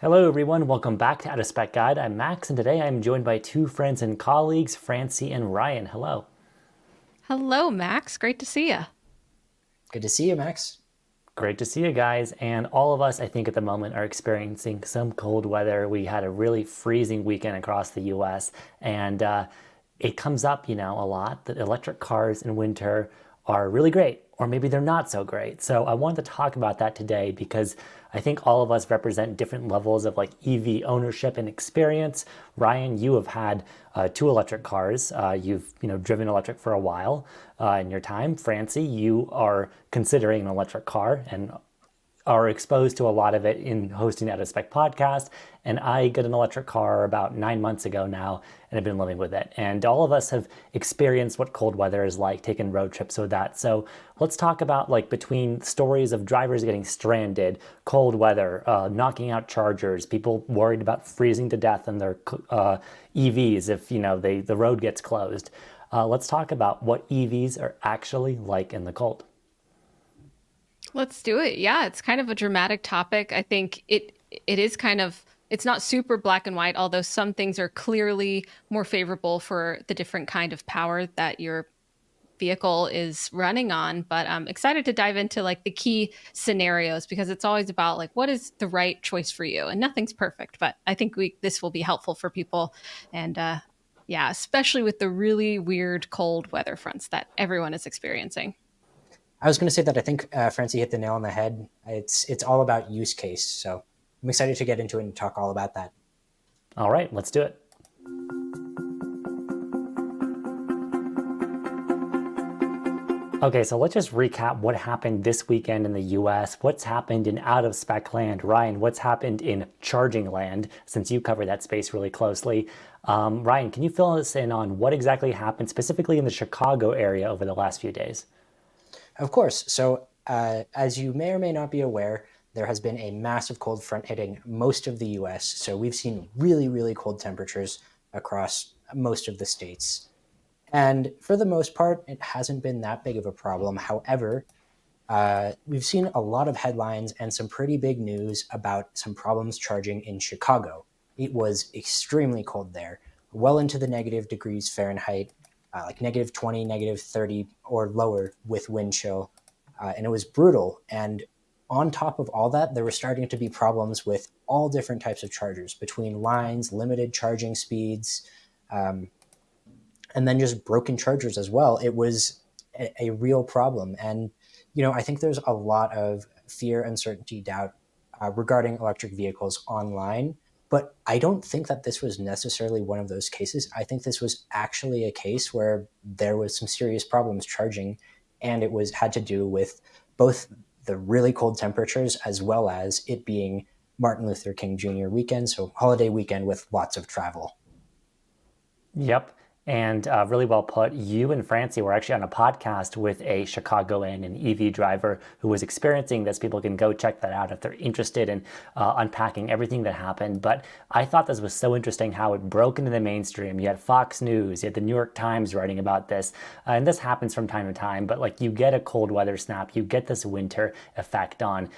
Hello everyone, welcome back to Out of Spec Guide. I'm Max, and today I'm joined by two friends and colleagues, Francie and Ryan. Hello. Hello, Max. Great to see you. Good to see you, Max. Great to see you guys. And all of us, I think, at the moment are experiencing some cold weather. We had a really freezing weekend across the US, and it comes up, a lot that electric cars in winter are really great, or maybe they're not so great. So I wanted to talk about that today because I think all of us represent different levels of like EV ownership and experience. Ryan, you have had two electric cars. You've driven electric for a while in your time. Francie, you are considering an electric car and are exposed to a lot of it in hosting Out of Spec podcast. And I got an electric car about 9 months ago now, and I've been living with it. And all of us have experienced what cold weather is like, taken road trips with that. So let's talk about like between stories of drivers getting stranded, cold weather, knocking out chargers, people worried about freezing to death in their EVs if the road gets closed. Let's talk about what EVs are actually like in the cold. Let's do it. Yeah, it's kind of a dramatic topic. I think it is kind of it's not super black and white, although some things are clearly more favorable for the different kind of power that your vehicle is running on. But I'm excited to dive into like the key scenarios because it's always about like what is the right choice for you, and nothing's perfect. But I think we this will be helpful for people, and yeah, especially with the really weird cold weather fronts that everyone is experiencing. I was going to say that I think Francie hit the nail on the head. It's all about use case, so I'm excited to get into it and talk all about that. All right, let's do it. Okay, so let's just recap what happened this weekend in the US, what's happened in out of spec land. Ryan, what's happened in charging land, since you cover that space really closely. Ryan, can you fill us in on what exactly happened specifically in the Chicago area over the last few days? Of course. So, as you may or may not be aware, there has been a massive cold front hitting most of the US. So, we've seen really, really cold temperatures across most of the states. And for the most part, it hasn't been that big of a problem. However, we've seen a lot of headlines and some pretty big news about some problems charging in Chicago. It was extremely cold there, well into the negative degrees Fahrenheit, like negative 20, negative 30 or lower with wind chill. And it was brutal. And on top of all that, there were starting to be problems with all different types of chargers between lines, limited charging speeds, um, and then just broken chargers as well. It was a real problem. And, I think there's a lot of fear, uncertainty, doubt regarding electric vehicles online. But I don't think that this was necessarily one of those cases. I think this was actually a case where there was some serious problems charging, and it was had to do with both the really cold temperatures as well as it being Martin Luther King Jr. weekend, so holiday weekend with lots of travel. Yep. And really well put. You and Francie were actually on a podcast with a Chicagoan, an EV driver who was experiencing this. People can go check that out if they're interested in unpacking everything that happened. But I thought this was so interesting how it broke into the mainstream. You had Fox News, you had the New York Times writing about this. And this happens from time to time. But like you get a cold weather snap, you get this winter effect on,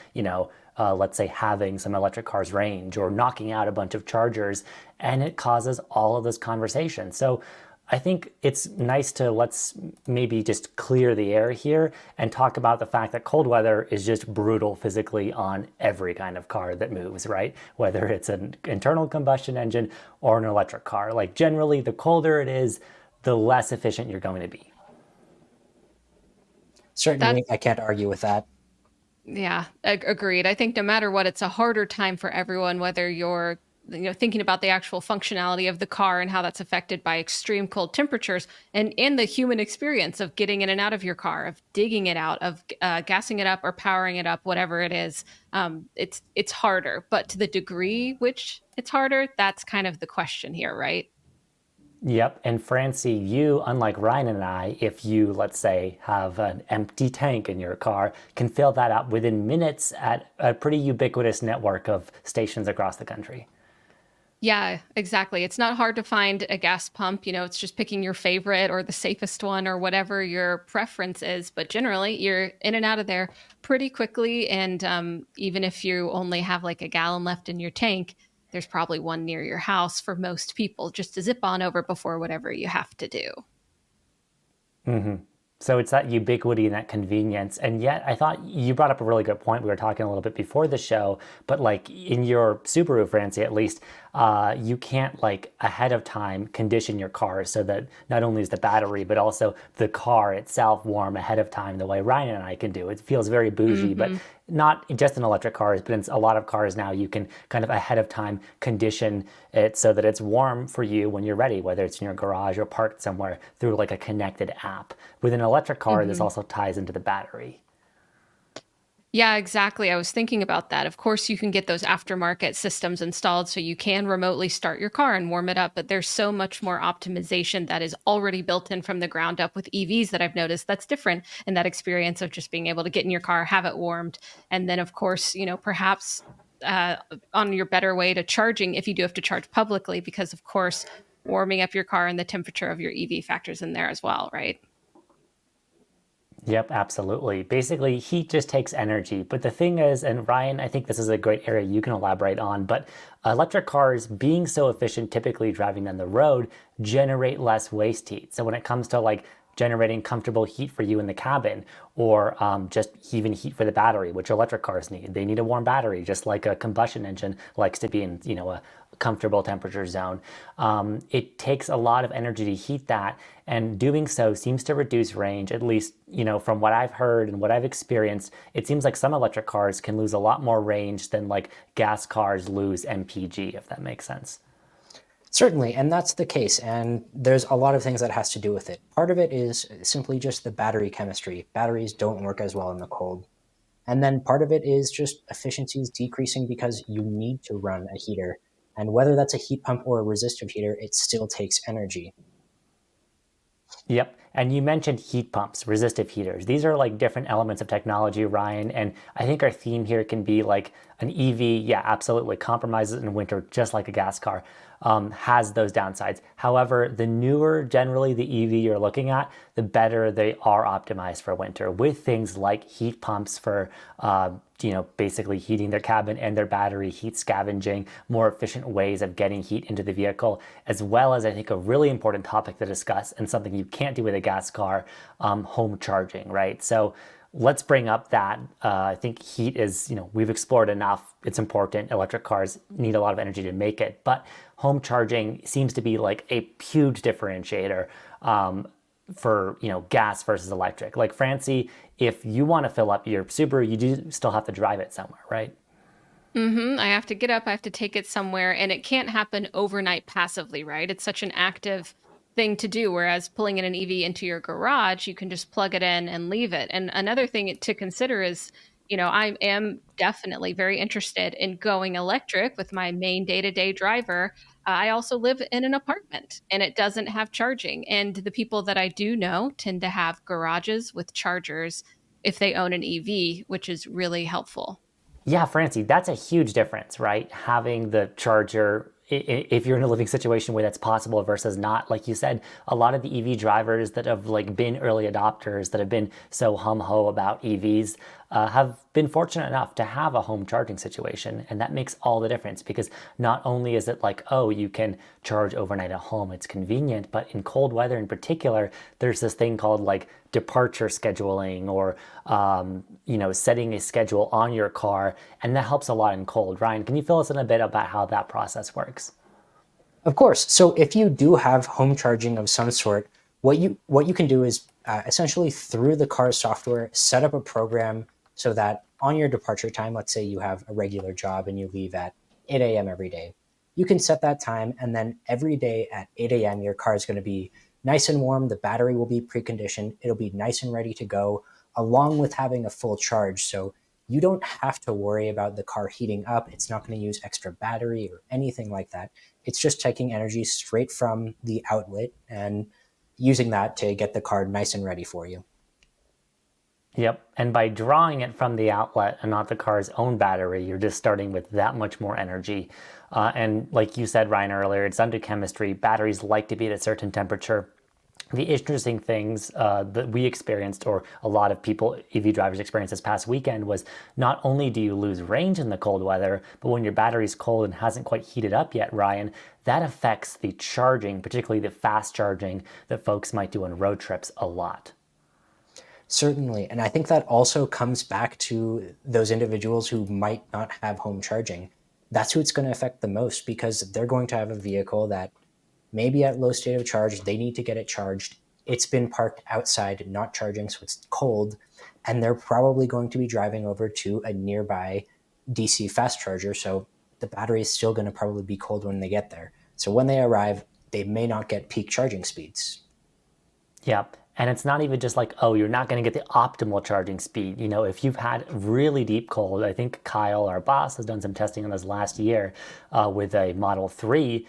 let's say having some electric cars range or knocking out a bunch of chargers, and it causes all of this conversation. So I think it's nice to let's maybe just clear the air here and talk about the fact that cold weather is just brutal physically on every kind of car that moves, right? Whether it's an internal combustion engine or an electric car. Like generally, the colder it is, the less efficient you're going to be. Certainly, That's I can't argue with that. Yeah, agreed. I think no matter what, it's a harder time for everyone, whether you're thinking about the actual functionality of the car and how that's affected by extreme cold temperatures and in the human experience of getting in and out of your car, of digging it out, of gassing it up or powering it up, whatever it is. It's harder, but to the degree which it's harder, that's kind of the question here, right? Yep, and Francie, you, unlike Ryan and I, if you, let's say, have an empty tank in your car, can fill that up within minutes at a pretty ubiquitous network of stations across the country. Yeah, exactly. It's not hard to find a gas pump. It's just picking your favorite or the safest one or whatever your preference is. But generally, you're in and out of there pretty quickly. And even if you only have like a gallon left in your tank, there's probably one near your house for most people just to zip on over before whatever you have to do. So it's that ubiquity and that convenience. And yet, I thought you brought up a really good point. We were talking a little bit before the show, but like in your Subaru, Francie, at least, you can't like ahead of time condition your car so that not only is the battery, but also the car itself warm ahead of time the way Ryan and I can do. It feels very bougie, but Hmm. not just in electric cars, but in a lot of cars now, you can kind of ahead of time condition it so that it's warm for you when you're ready, whether it's in your garage or parked somewhere through like a connected app. With an electric car, this Hmm. also ties into the battery. Yeah, exactly. I was thinking about that. Of course, you can get those aftermarket systems installed so you can remotely start your car and warm it up, but there's so much more optimization that is already built in from the ground up with EVs that I've noticed that's different in that experience of just being able to get in your car, have it warmed, and then, of course, perhaps uh, on your better way to charging if you do have to charge publicly, because, of course, warming up your car and the temperature of your EV factors in there as well, right? Yep, absolutely. Basically, heat just takes energy. But the thing is, and Ryan, I think this is a great area you can elaborate on, but electric cars being so efficient, typically driving down the road, generate less waste heat. So when it comes to like generating comfortable heat for you in the cabin, or just even heat for the battery, which electric cars need. They need a warm battery, just like a combustion engine likes to be in, a comfortable temperature zone. It takes a lot of energy to heat that, and doing so seems to reduce range. At least, from what I've heard and what I've experienced, it seems like some electric cars can lose a lot more range than like gas cars lose MPG, if that makes sense. Certainly, and that's the case. And there's a lot of things that has to do with it. Part of it is simply just the battery chemistry. Batteries don't work as well in the cold. And then part of it is just efficiencies decreasing because you need to run a heater. And whether that's a heat pump or a resistive heater, it still takes energy. Yep. And you mentioned heat pumps, resistive heaters. These are like different elements of technology, Ryan. And I think our theme here can be like an EV, yeah, absolutely, compromises in winter just like a gas car, has those downsides. However, the newer, generally, the EV you're looking at, the better they are optimized for winter with things like heat pumps for, basically heating their cabin and their battery, heat scavenging, more efficient ways of getting heat into the vehicle, as well as I think a really important topic to discuss and something you can't do with a gas car, home charging, right? So let's bring up that. I think heat is, we've explored enough. It's important. Electric cars need a lot of energy to make it, but home charging seems to be like a huge differentiator. For gas versus electric. Like Francie, if you want to fill up your Subaru, you do still have to drive it somewhere, right? I have to get up, I have to take it somewhere, and it can't happen overnight passively, right? It's such an active thing to do. Whereas pulling in an EV into your garage, you can just plug it in and leave it. And another thing to consider is, I am definitely very interested in going electric with my main day to day driver. I also live in an apartment and it doesn't have charging. And the people that I do know tend to have garages with chargers if they own an EV, which is really helpful. Yeah, Francie, that's a huge difference, right? Having the charger, if you're in a living situation where that's possible versus not. Like you said, a lot of the EV drivers that have like been early adopters, that have been so hum ho about EVs, have been fortunate enough to have a home charging situation, and that makes all the difference because not only is it like, oh, you can charge overnight at home, it's convenient, but in cold weather in particular, there's this thing called like departure scheduling or setting a schedule on your car, and that helps a lot in cold. Ryan, can you fill us in a bit about how that process works? Of course. So if you do have home charging of some sort, what you can do is essentially through the car's software set up a program so that on your departure time, let's say you have a regular job and you leave at 8 a.m. every day, you can set that time, and then every day at 8 a.m. your car is going to be nice and warm. The battery will be preconditioned. It'll be nice and ready to go, along with having a full charge. So you don't have to worry about the car heating up. It's not going to use extra battery or anything like that. It's just taking energy straight from the outlet and using that to get the car nice and ready for you. Yep. And by drawing it from the outlet and not the car's own battery, you're just starting with that much more energy. And like you said, Ryan, earlier, it's under chemistry. Batteries like to be at a certain temperature. The interesting things that we experienced, or a lot of people, EV drivers experienced this past weekend, was not only do you lose range in the cold weather, but when your battery's cold and hasn't quite heated up yet, Ryan, that affects the charging, particularly the fast charging that folks might do on road trips a lot. Certainly. And I think that also comes back to those individuals who might not have home charging. That's who it's going to affect the most because they're going to have a vehicle that maybe at low state of charge, they need to get it charged. It's been parked outside, not charging, so it's cold. And they're probably going to be driving over to a nearby DC fast charger. So the battery is still going to probably be cold when they get there. So when they arrive, they may not get peak charging speeds. Yep. And it's not even just like, oh, you're not going to get the optimal charging speed. You know, if you've had really deep cold, I think Kyle, our boss, has done some testing on this last year with a Model 3.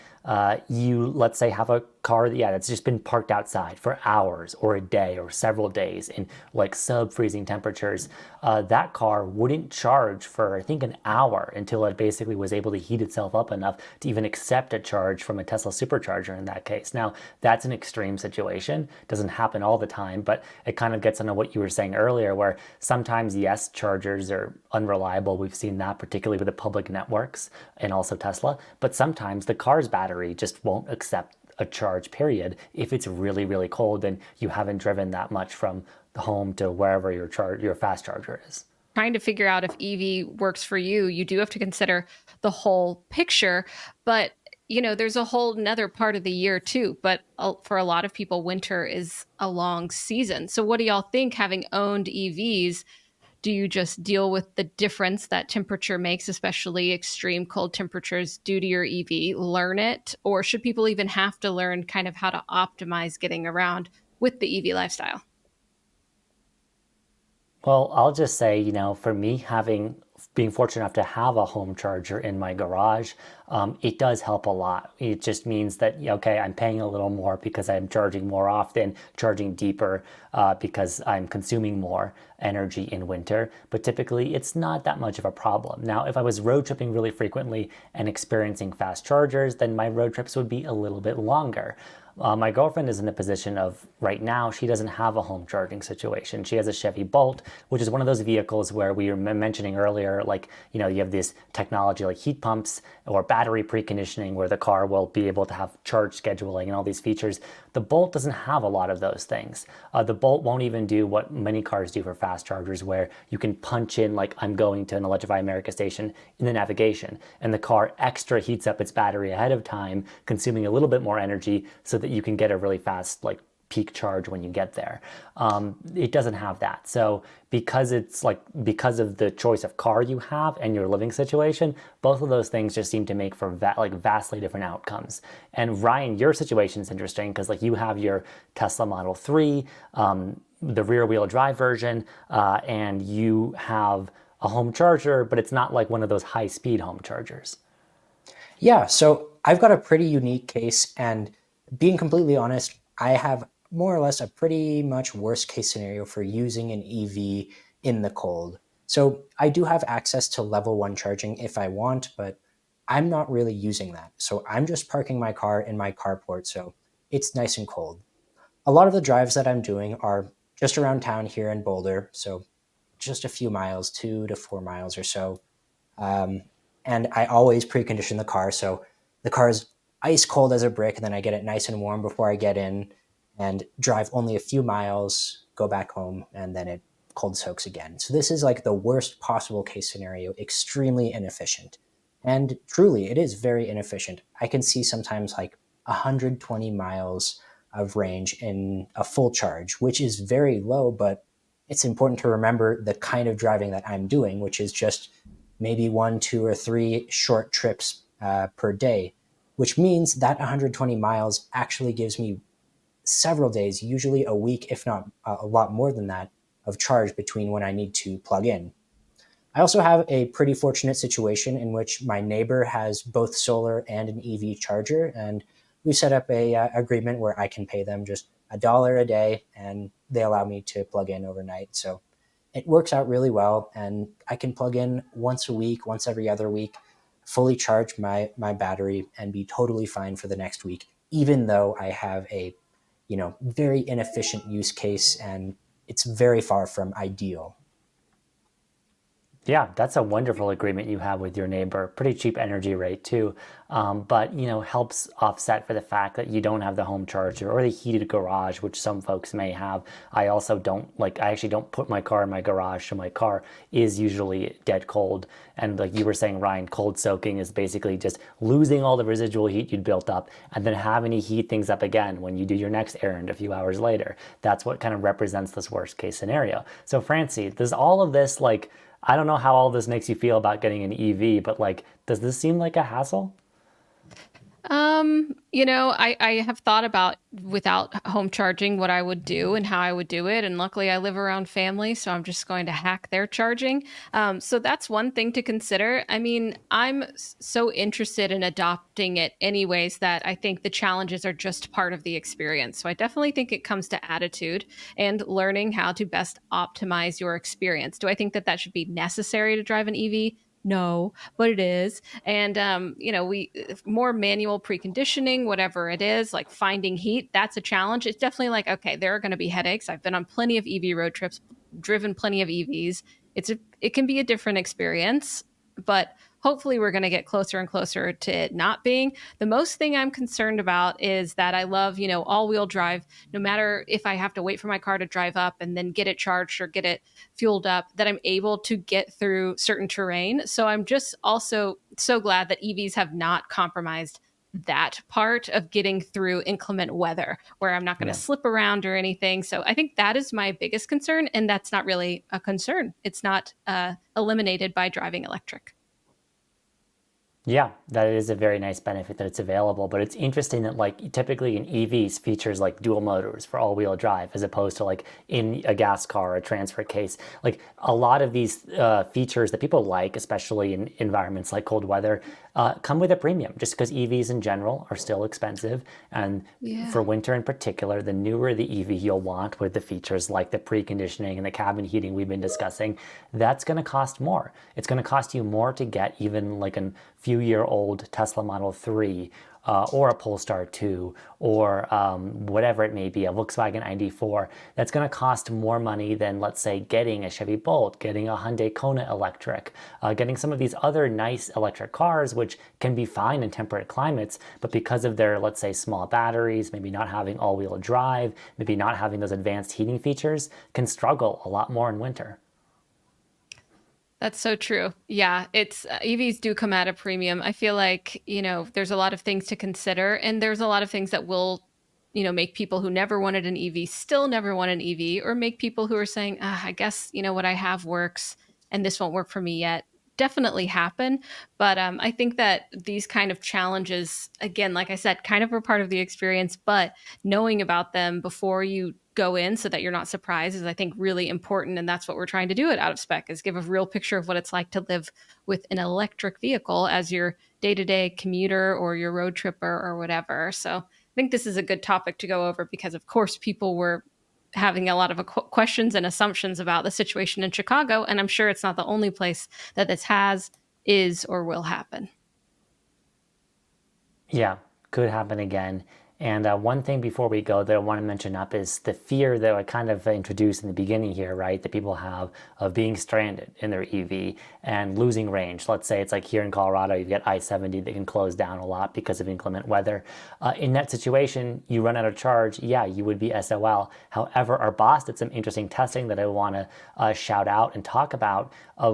You, let's say, have a car, that's just been parked outside for hours or a day or several days in like sub-freezing temperatures. That car wouldn't charge for, I think, an hour until it basically was able to heat itself up enough to even accept a charge from a Tesla supercharger in that case. Now, that's an extreme situation. Doesn't happen all the time, but it kind of gets into what you were saying earlier, where sometimes, yes, chargers are unreliable. We've seen that particularly with the public networks and also Tesla, but sometimes the car's battery just won't accept a charge period if it's really, really cold and you haven't driven that much from the home to wherever your fast charger is. Trying to figure out if EV works for you, you do have to consider the whole picture. But, there's a whole nother part of the year too. But for a lot of people, winter is a long season. So what do y'all think, having owned EVs? Do you just deal with the difference that temperature makes, especially extreme cold temperatures due to your EV, learn it? Or should people even have to learn kind of how to optimize getting around with the EV lifestyle? Well, I'll just say, for me, being fortunate enough to have a home charger in my garage, it does help a lot. It just means that, okay, I'm paying a little more because I'm charging more often, charging deeper because I'm consuming more energy in winter. But typically, it's not that much of a problem. Now, if I was road tripping really frequently and experiencing fast chargers, then my road trips would be a little bit longer. My girlfriend is in a position of right now, she doesn't have a home charging situation. She has a Chevy Bolt, which is one of those vehicles where we were mentioning earlier, like, you have this technology like heat pumps or battery preconditioning where the car will be able to have charge scheduling and all these features. The Bolt doesn't have a lot of those things. The Bolt won't even do what many cars do for fast chargers, where you can punch in, like, I'm going to an Electrify America station in the navigation, and the car extra heats up its battery ahead of time, consuming a little bit more energy so that you can get a really fast, like, peak charge when you get there. It doesn't have that. So because of the choice of car you have and your living situation, both of those things just seem to make for vastly different outcomes. And Ryan, your situation is interesting because, like, you have your Tesla Model 3, the rear wheel drive version, and you have a home charger, but it's not like one of those high speed home chargers. Yeah, so I've got a pretty unique case, and being completely honest, I have more or less a pretty much worst case scenario for using an EV in the cold. So I do have access to level 1 charging if I want, but I'm not really using that. So I'm just parking my car in my carport, so it's nice and cold. A lot of the drives that I'm doing are just around town here in Boulder, so just a few miles, 2 to 4 miles or so. Um, and I always precondition the car. So the car is ice cold as a brick, and then I get it nice and warm before I get in and drive only a few miles, go back home, and then it cold soaks again. So this is like the worst possible case scenario, extremely inefficient. And truly, it is very inefficient. I can see sometimes like 120 miles of range in a full charge, which is very low, but it's important to remember the kind of driving that I'm doing, which is just maybe 1, 2, or 3 short trips per day, which means that 120 miles actually gives me several days, usually a week, if not a lot more than that, of charge between when I need to plug in. I also have a pretty fortunate situation in which my neighbor has both solar and an EV charger, and we set up a agreement where I can pay them just $1 a day, and they allow me to plug in overnight. So it works out really well, and I can plug in once a week, once every other week, fully charge my battery and be totally fine for the next week, even though I have a very inefficient use case and it's very far from ideal. Yeah, that's a wonderful agreement you have with your neighbor. Pretty cheap energy rate too, but helps offset for the fact that you don't have the home charger or the heated garage, which some folks may have. I also don't like. I actually don't put my car in my garage, so my car is usually dead cold. And like you were saying, Ryan, cold soaking is basically just losing all the residual heat you'd built up, and then having to heat things up again when you do your next errand a few hours later. That's what kind of represents this worst case scenario. So, Francie, does all of this like I don't know how all this makes you feel about getting an EV, but like, does this seem like a hassle? I have thought about without home charging what I would do and how I would do it. And luckily, I live around family, so I'm just going to hack their charging. So that's one thing to consider. I mean, I'm so interested in adopting it anyways that I think the challenges are just part of the experience. So I definitely think it comes to attitude and learning how to best optimize your experience. Do I think that that should be necessary to drive an EV? No, but it is. And we more manual preconditioning, whatever it is, like finding heat, that's a challenge. It's definitely like, okay, there are going to be headaches. I've been on plenty of EV road trips, driven plenty of EVs. It can be a different experience, but hopefully we're going to get closer and closer to it not being. The most thing I'm concerned about is that I love, all-wheel drive, no matter if I have to wait for my car to drive up and then get it charged or get it fueled up, that I'm able to get through certain terrain. So I'm just also so glad that EVs have not compromised that part of getting through inclement weather where I'm not going to Yeah. slip around or anything. So I think that is my biggest concern. And that's not really a concern. It's not eliminated by driving electric. Yeah, that is a very nice benefit that it's available, but it's interesting that like typically in EVs features like dual motors for all-wheel drive as opposed to like in a gas car or a transfer case. Like a lot of these features that people like, especially in environments like cold weather, come with a premium just because EVs in general are still expensive. And Yeah. for winter in particular, the newer the EV you'll want with the features like the preconditioning and the cabin heating we've been discussing, that's going to cost more. It's going to cost you more to get even like a few-year-old Tesla Model 3 or a Polestar 2 or whatever it may be, a Volkswagen ID4, that's going to cost more money than, let's say, getting a Chevy Bolt, getting a Hyundai Kona electric, getting some of these other nice electric cars, which can be fine in temperate climates, but because of their, let's say, small batteries, maybe not having all-wheel drive, maybe not having those advanced heating features, can struggle a lot more in winter. That's so true. Yeah, it's EVs do come at a premium. I feel like, there's a lot of things to consider and there's a lot of things that will, make people who never wanted an EV still never want an EV or make people who are saying, I guess, what I have works and this won't work for me yet. Definitely happen. But I think that these kind of challenges, again, like I said, kind of are part of the experience, but knowing about them before you go in so that you're not surprised is I think really important, and that's what we're trying to do at Out of Spec is give a real picture of what it's like to live with an electric vehicle as your day-to-day commuter or your road tripper or whatever. So I think this is a good topic to go over because of course people were having a lot of questions and assumptions about the situation in Chicago, and I'm sure it's not the only place that this has, is, or will happen. Yeah, could happen again. And one thing before we go that I want to mention up is the fear that I kind of introduced in the beginning here, right? That people have of being stranded in their EV and losing range. Let's say it's like here in Colorado, you've got I-70 that can close down a lot because of inclement weather. In that situation, you run out of charge, yeah, you would be SOL. However, our boss did some interesting testing that I want to shout out and talk about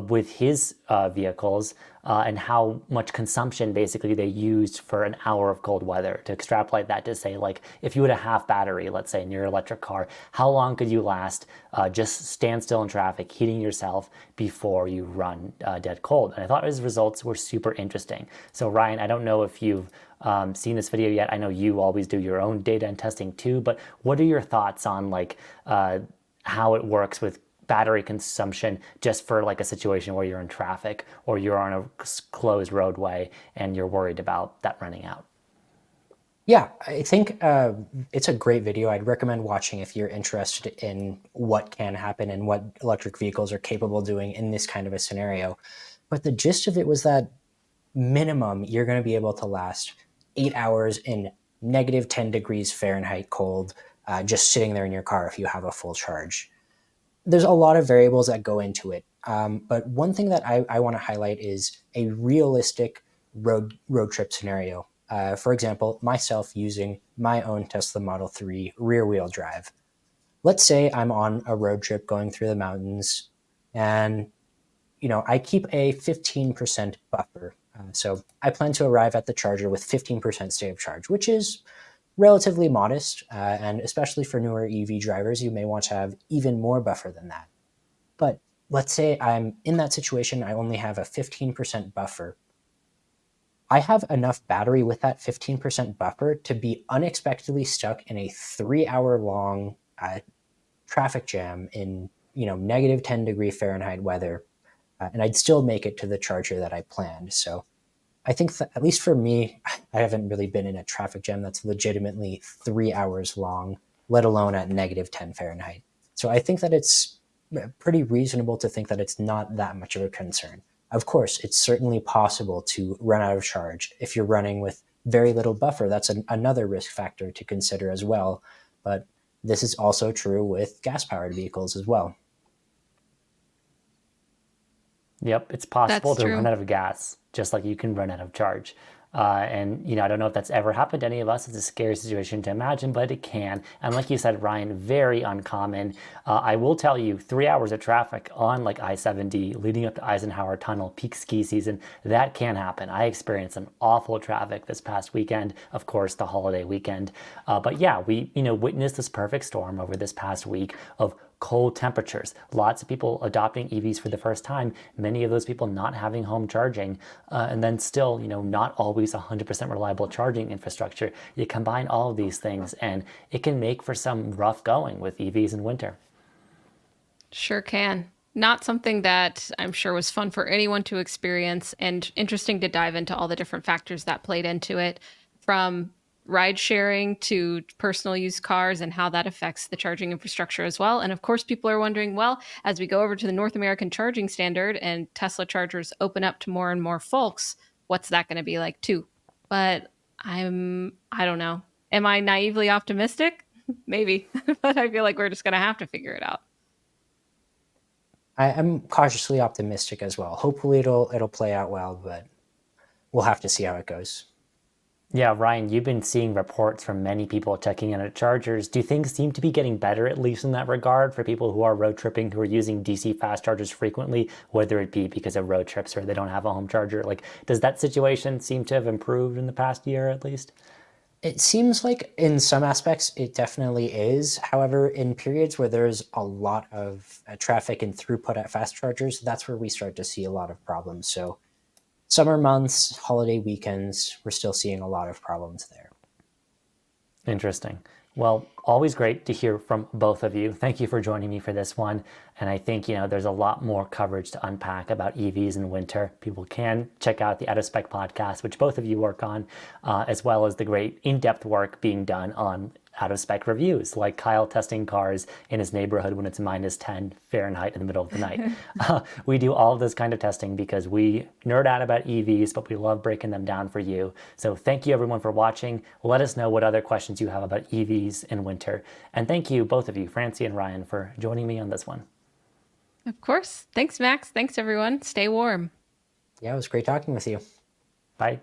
with his vehicles. And how much consumption basically they used for an hour of cold weather to extrapolate that to say like if you had a half battery, let's say in your electric car, how long could you last just stand still in traffic, heating yourself before you run dead cold? And I thought his results were super interesting. So Ryan, I don't know if you've seen this video yet. I know you always do your own data and testing too, but what are your thoughts on like how it works with battery consumption just for like a situation where you're in traffic or you're on a closed roadway and you're worried about that running out? Yeah, I think it's a great video. I'd recommend watching if you're interested in what can happen and what electric vehicles are capable of doing in this kind of a scenario. But the gist of it was that minimum you're going to be able to last 8 hours in negative 10 degrees Fahrenheit cold, just sitting there in your car if you have a full charge. There's a lot of variables that go into it. But one thing that I want to highlight is a realistic road trip scenario. For example, myself using my own Tesla Model 3 rear wheel drive. Let's say I'm on a road trip going through the mountains, and I keep a 15% buffer. So I plan to arrive at the charger with 15% state of charge, which is relatively modest. And especially for newer EV drivers, you may want to have even more buffer than that. But let's say I'm in that situation, I only have a 15% buffer. I have enough battery with that 15% buffer to be unexpectedly stuck in a 3 hour long traffic jam in negative 10 degree Fahrenheit weather, and I'd still make it to the charger that I planned. So I think that, at least for me, I haven't really been in a traffic jam that's legitimately 3 hours long, let alone at negative 10 Fahrenheit. So I think that it's pretty reasonable to think that it's not that much of a concern. Of course, it's certainly possible to run out of charge. If you're running with very little buffer, that's another risk factor to consider as well. But this is also true with gas powered vehicles as well. Yep, it's possible That's to run true. out of gas, just like you can run out of charge. And I don't know if that's ever happened to any of us. It's a scary situation to imagine, but it can. And like you said, Ryan, very uncommon. I will tell you, 3 hours of traffic on like I-70 leading up to Eisenhower Tunnel, peak ski season, that can happen. I experienced some awful traffic this past weekend, of course, the holiday weekend. But yeah, we witnessed this perfect storm over this past week of cold temperatures. Lots of people adopting EVs for the first time, many of those people not having home charging, and then still, not always 100% reliable charging infrastructure. You combine all of these things and it can make for some rough going with EVs in winter. Sure can. Not something that I'm sure was fun for anyone to experience, and interesting to dive into all the different factors that played into it, from ride sharing to personal use cars and how that affects the charging infrastructure as well. And of course, people are wondering, well, as we go over to the North American charging standard and Tesla chargers open up to more and more folks, what's that going to be like too? But I don't know. Am I naively optimistic? Maybe, but I feel like we're just going to have to figure it out. I'm cautiously optimistic as well. Hopefully, it'll play out well, but we'll have to see how it goes. Yeah, Ryan, you've been seeing reports from many people checking in at chargers. Do things seem to be getting better, at least in that regard, for people who are road tripping, who are using DC fast chargers frequently, whether it be because of road trips or they don't have a home charger? Like, does that situation seem to have improved in the past year, at least? It seems like in some aspects it definitely is. However, in periods where there's a lot of traffic and throughput at fast chargers, that's where we start to see a lot of problems. So, summer months, holiday weekends, we're still seeing a lot of problems there. Interesting. Well, always great to hear from both of you. Thank you for joining me for this one. And I think, there's a lot more coverage to unpack about EVs in winter. People can check out the Out of Spec podcast, which both of you work on, as well as the great in-depth work being done on out of spec reviews, like Kyle testing cars in his neighborhood when it's minus 10 Fahrenheit in the middle of the night. We do all of this kind of testing because we nerd out about EVs, but we love breaking them down for you. So thank you everyone for watching. Let us know what other questions you have about EVs in winter. And thank you, both of you, Francie and Ryan, for joining me on this one. Of course. Thanks, Max. Thanks, everyone. Stay warm. Yeah, it was great talking with you. Bye.